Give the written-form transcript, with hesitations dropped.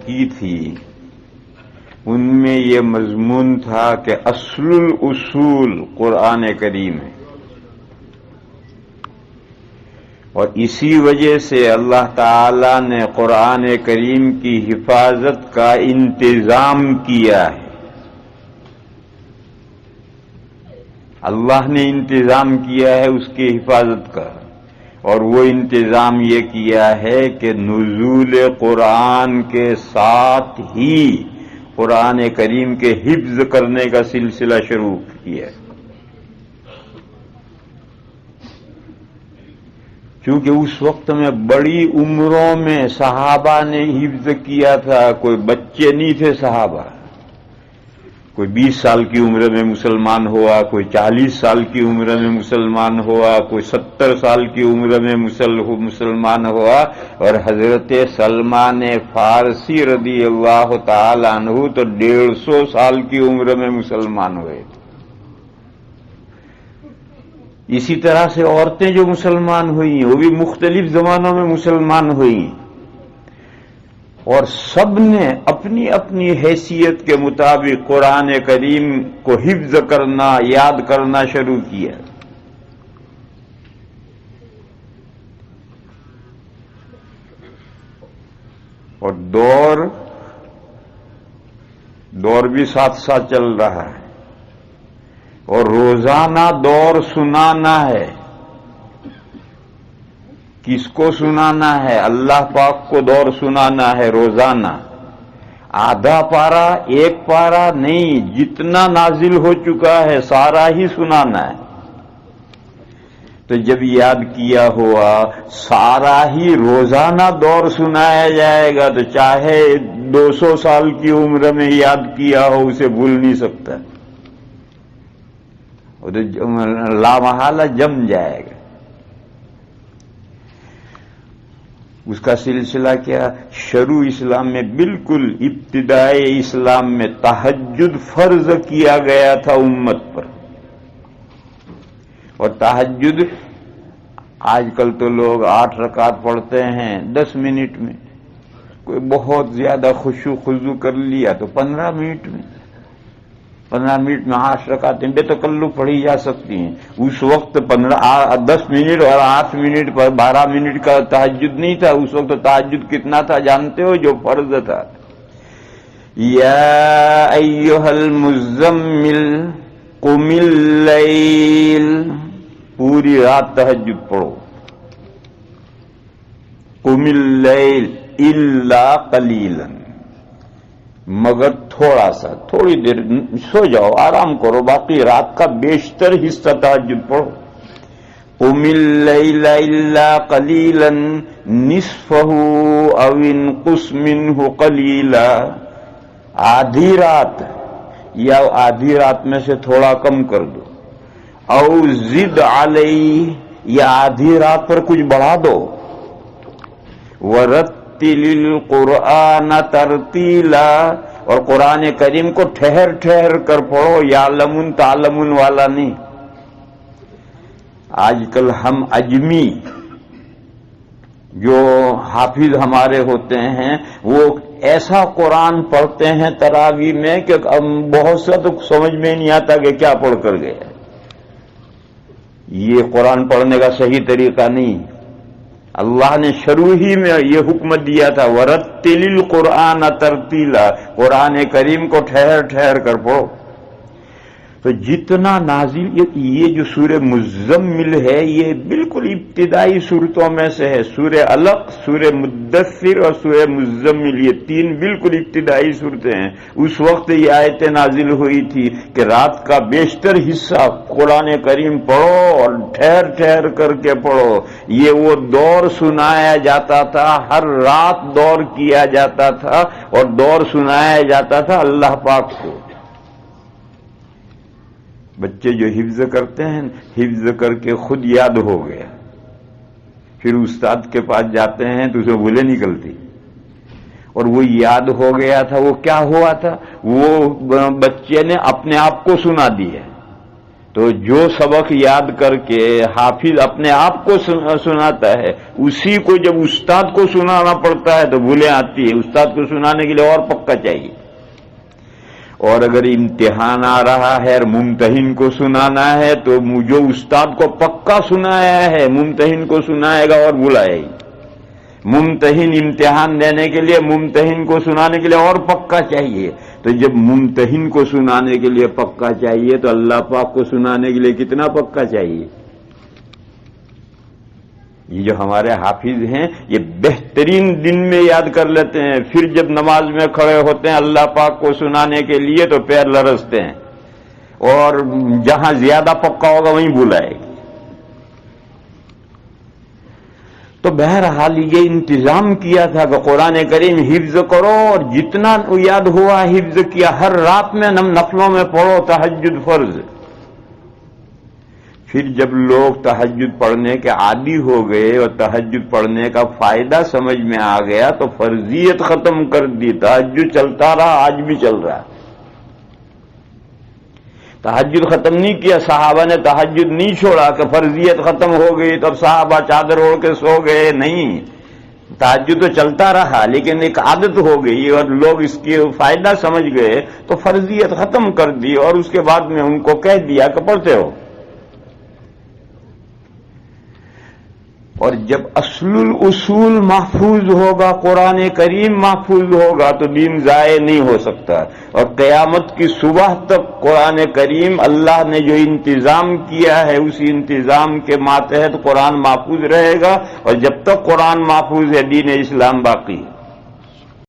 کی تھی ان میں یہ مضمون تھا کہ اصل الاصول قرآن کریم ہے، اور اسی وجہ سے اللہ تعالی نے قرآن کریم کی حفاظت کا انتظام کیا ہے۔ اللہ نے انتظام کیا ہے اس کی حفاظت کا، اور وہ انتظام یہ کیا ہے کہ نزول قرآن کے ساتھ ہی قرآن کریم کے حفظ کرنے کا سلسلہ شروع کیا ہے۔ چونکہ اس وقت میں بڑی عمروں میں صحابہ نے حفظ کیا تھا، کوئی بچے نہیں تھے صحابہ، کوئی 20 سال کی عمر میں مسلمان ہوا، کوئی 40 سال کی عمر میں مسلمان ہوا، کوئی 70 سال کی عمر میں مسلمان ہوا، اور حضرت سلمان فارسی رضی اللہ تعالی عنہ تو 150 سال کی عمر میں مسلمان ہوئے تھے۔ اسی طرح سے عورتیں جو مسلمان ہوئیں وہ بھی مختلف زمانوں میں مسلمان ہوئیں، اور سب نے اپنی اپنی حیثیت کے مطابق قرآن کریم کو حفظ کرنا، یاد کرنا شروع کیا۔ اور دور بھی ساتھ ساتھ چل رہا ہے، اور روزانہ دور سنانا ہے۔ کس کو سنانا ہے؟ اللہ پاک کو دور سنانا ہے روزانہ، آدھا پارا، ایک پارا نہیں، جتنا نازل ہو چکا ہے سارا ہی سنانا ہے۔ تو جب یاد کیا ہوا سارا ہی روزانہ دور سنایا جائے گا تو چاہے 200 سال کی عمر میں یاد کیا ہو اسے بھول نہیں سکتا، لامحالہ جم جائے گا۔ اس کا سلسلہ کیا؟ شروع اسلام میں، بالکل ابتدائے اسلام میں تہجد فرض کیا گیا تھا امت پر، اور تہجد آج کل تو لوگ 8 رکعت پڑھتے ہیں 10 منٹ میں، کوئی بہت زیادہ خشوع خضوع کر لیا تو 15 منٹ میں 8 رکعتیں بے تکلف پڑھی جا سکتی ہیں۔ اس وقت 10 منٹ اور 8 منٹ پر 12 منٹ کا تہجد نہیں تھا، اس وقت تہجد کتنا تھا جانتے ہو؟ جو فرض تھا، یا ایھا المزمل قم اللیل، پوری رات تہجد پڑھو، قم اللیل الا قلیلا، مگر تھوڑا سا، تھوڑی دیر سو جاؤ، آرام کرو، باقی رات کا بیشتر حصہ تہجد پڑھو۔ قم اللیل الا قلیلا نصفہ او انقص منہ قلیلا، آدھی رات یا آدھی رات میں سے تھوڑا کم کر دو، او زد علیہ، یا آدھی رات پر کچھ بڑھا دو، ورتل القرآن ترتیلا، اور قرآن کریم کو ٹھہر ٹھہر کر پڑھو، یعلمون تعلمون والا نہیں۔ آج کل ہم اجمی جو حافظ ہمارے ہوتے ہیں وہ ایسا قرآن پڑھتے ہیں تراویح میں کہ بہت سا تو سمجھ میں نہیں آتا کہ کیا پڑھ کر گئے۔ یہ قرآن پڑھنے کا صحیح طریقہ نہیں۔ اللہ نے شروع ہی میں یہ حکم دیا تھا، وَرَتِّلِ الْقُرْآنَ تَرْتِيلًا، قرآن کریم کو ٹھہر ٹھہر کر پڑھو۔ تو جتنا نازل، یہ جو سورہ مزمل ہے یہ بالکل ابتدائی صورتوں میں سے ہے۔ سورہ علق، سورہ مدثر اور سورہ مزمل، یہ 3 بالکل ابتدائی صورتیں ہیں۔ اس وقت یہ آیتیں نازل ہوئی تھی کہ رات کا بیشتر حصہ قرآن کریم پڑھو اور ٹھہر ٹھہر کر کے پڑھو۔ یہ وہ دور سنایا جاتا تھا، ہر رات دور کیا جاتا تھا، اور دور سنایا جاتا تھا اللہ پاک کو۔ بچے جو حفظ کرتے ہیں، حفظ کر کے خود یاد ہو گیا، پھر استاد کے پاس جاتے ہیں تو اسے بھولے نکلتی، اور وہ یاد ہو گیا تھا۔ وہ کیا ہوا تھا؟ وہ بچے نے اپنے آپ کو سنا دیا، تو جو سبق یاد کر کے حافظ اپنے آپ کو سناتا ہے، اسی کو جب استاد کو سنانا پڑتا ہے تو بھولیں آتی ہے۔ استاد کو سنانے کے لیے اور پکا چاہیے، اور اگر امتحان آ رہا ہے اور ممتحن کو سنانا ہے تو جو استاد کو پکا سنایا ہے ممتحن کو سنائے گا اور بلائے گا۔ ممتحن امتحان دینے کے لیے ممتحن کو سنانے کے لیے اور پکا چاہیے، تو جب ممتحن کو سنانے کے لیے پکا چاہیے تو اللہ پاک کو سنانے کے لیے کتنا پکا چاہیے؟ یہ جو ہمارے حافظ ہیں یہ بہترین دن میں یاد کر لیتے ہیں، پھر جب نماز میں کھڑے ہوتے ہیں اللہ پاک کو سنانے کے لیے تو پیر لرزتے ہیں، اور جہاں زیادہ پکا ہوگا وہیں بلائے گا۔ تو بہرحال یہ انتظام کیا تھا کہ قرآن کریم حفظ کرو، اور جتنا یاد ہوا حفظ کیا، ہر رات میں نفلوں میں پڑھو، تہجد فرض۔ پھر جب لوگ تہجد پڑھنے کے عادی ہو گئے اور تہجد پڑھنے کا فائدہ سمجھ میں آ گیا تو فرضیت ختم کر دی، تہجد چلتا رہا، آج بھی چل رہا۔ تہجد ختم نہیں کیا، صحابہ نے تہجد نہیں چھوڑا کہ فرضیت ختم ہو گئی تو اب صحابہ چادر اوڑھ کے سو گئے، نہیں، تہجد تو چلتا رہا، لیکن ایک عادت ہو گئی اور لوگ اس کی فائدہ سمجھ گئے تو فرضیت ختم کر دی، اور اس کے بعد میں ان کو کہہ دیا کہ پڑھتے ہو۔ اور جب اصل الاصول محفوظ ہوگا، قرآن کریم محفوظ ہوگا تو دین ضائع نہیں ہو سکتا، اور قیامت کی صبح تک قرآن کریم اللہ نے جو انتظام کیا ہے اسی انتظام کے ماتحت قرآن محفوظ رہے گا، اور جب تک قرآن محفوظ ہے دین اسلام باقی ہے۔